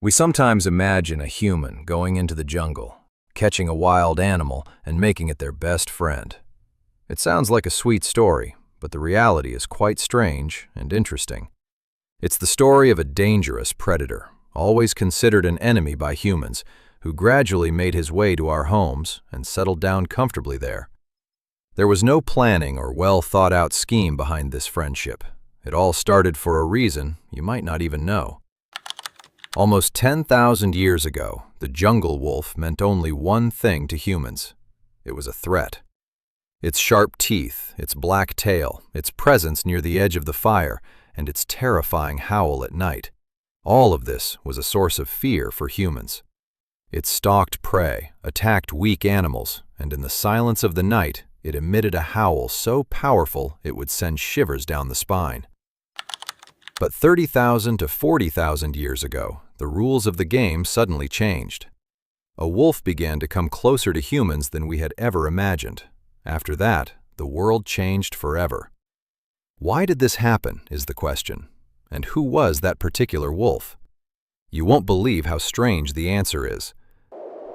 We sometimes imagine a human going into the jungle, catching a wild animal and making it their best friend. It sounds like a sweet story, but the reality is quite strange and interesting. It's the story of a dangerous predator, always considered an enemy by humans, who gradually made his way to our homes and settled down comfortably there. There was no planning or well-thought-out scheme behind this friendship. It all started for a reason you might not even know. Almost 10,000 years ago, the jungle wolf meant only one thing to humans. It was a threat. Its sharp teeth, its black tail, its presence near the edge of the fire, and its terrifying howl at night. All of this was a source of fear for humans. It stalked prey, attacked weak animals, and in the silence of the night, it emitted a howl so powerful it would send shivers down the spine. But 30,000 to 40,000 years ago, the rules of the game suddenly changed. A wolf began to come closer to humans than we had ever imagined. After that, the world changed forever. Why did this happen, is the question. And who was that particular wolf? You won't believe how strange the answer is.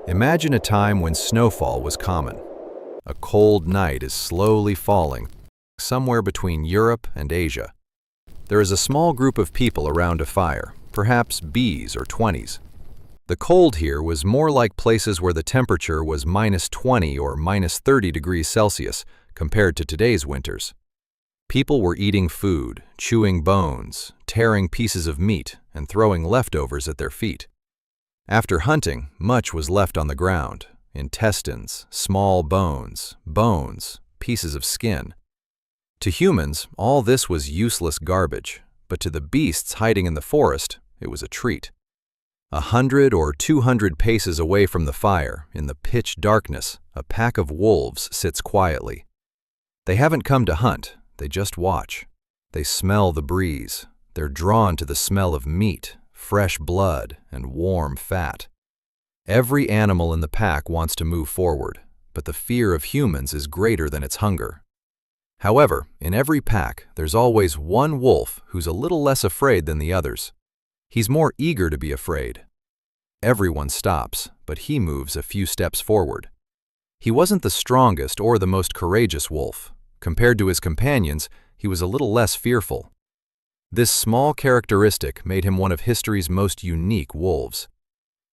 Imagine a time when snowfall was common. A cold night is slowly falling, somewhere between Europe and Asia. There is a small group of people around a fire, perhaps bees or 20s. The cold here was more like places where the temperature was -20 or -30 degrees Celsius compared to today's winters. People were eating food, chewing bones, tearing pieces of meat, and throwing leftovers at their feet. After hunting, much was left on the ground: intestines, small bones, pieces of skin. To humans, all this was useless garbage, but to the beasts hiding in the forest, it was a treat. 100 or 200 paces away from the fire, in the pitch darkness, a pack of wolves sits quietly. They haven't come to hunt, they just watch. They smell the breeze. They're drawn to the smell of meat, fresh blood, and warm fat. Every animal in the pack wants to move forward, but the fear of humans is greater than its hunger. However, in every pack, there's always one wolf who's a little less afraid than the others. He's more eager to be afraid. Everyone stops, but he moves a few steps forward. He wasn't the strongest or the most courageous wolf. Compared to his companions, he was a little less fearful. This small characteristic made him one of history's most unique wolves.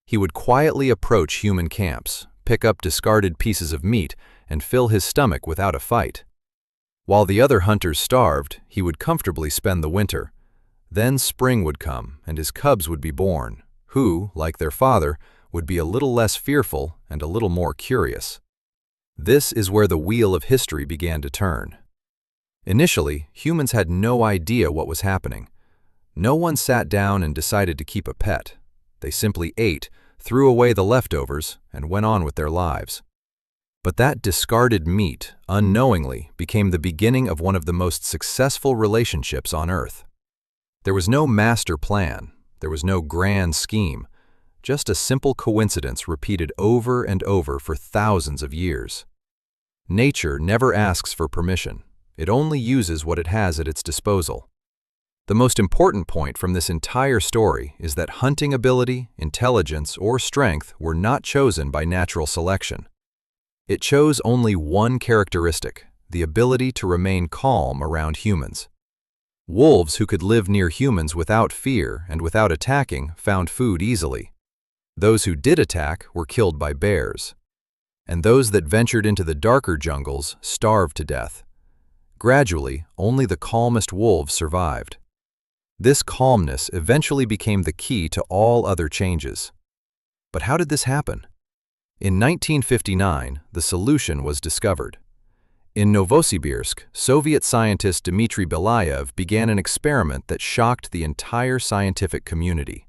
He would quietly approach human camps, pick up discarded pieces of meat, and fill his stomach without a fight. While the other hunters starved, he would comfortably spend the winter. Then spring would come, and his cubs would be born, who, like their father, would be a little less fearful and a little more curious. This is where the wheel of history began to turn. Initially, humans had no idea what was happening. No one sat down and decided to keep a pet. They simply ate, threw away the leftovers, and went on with their lives. But that discarded meat, unknowingly, became the beginning of one of the most successful relationships on Earth. There was no master plan. There was no grand scheme. Just a simple coincidence repeated over and over for thousands of years. Nature never asks for permission. It only uses what it has at its disposal. The most important point from this entire story is that hunting ability, intelligence, or strength were not chosen by natural selection. It chose only one characteristic: the ability to remain calm around humans. Wolves who could live near humans without fear and without attacking found food easily. Those who did attack were killed by bears. And those that ventured into the darker jungles starved to death. Gradually, only the calmest wolves survived. This calmness eventually became the key to all other changes. But how did this happen? In 1959, the solution was discovered. In Novosibirsk, Soviet scientist Dmitry Belyaev began an experiment that shocked the entire scientific community.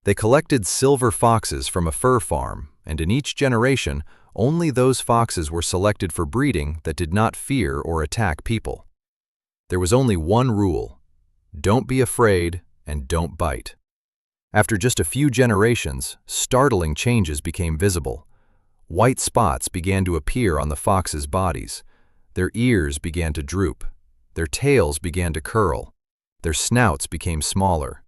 They collected silver foxes from a fur farm, and in each generation, only those foxes were selected for breeding that did not fear or attack people. There was only one rule: don't be afraid and don't bite. After just a few generations, startling changes became visible. White spots began to appear on the foxes' bodies. Their ears began to droop. Their tails began to curl. Their snouts became smaller.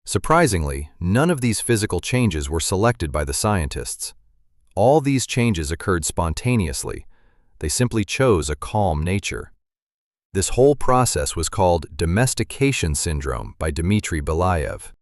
Surprisingly, none of these physical changes were selected by the scientists. All these changes occurred spontaneously. They simply chose a calm nature. This whole process was called domestication syndrome by Dmitry Belayev.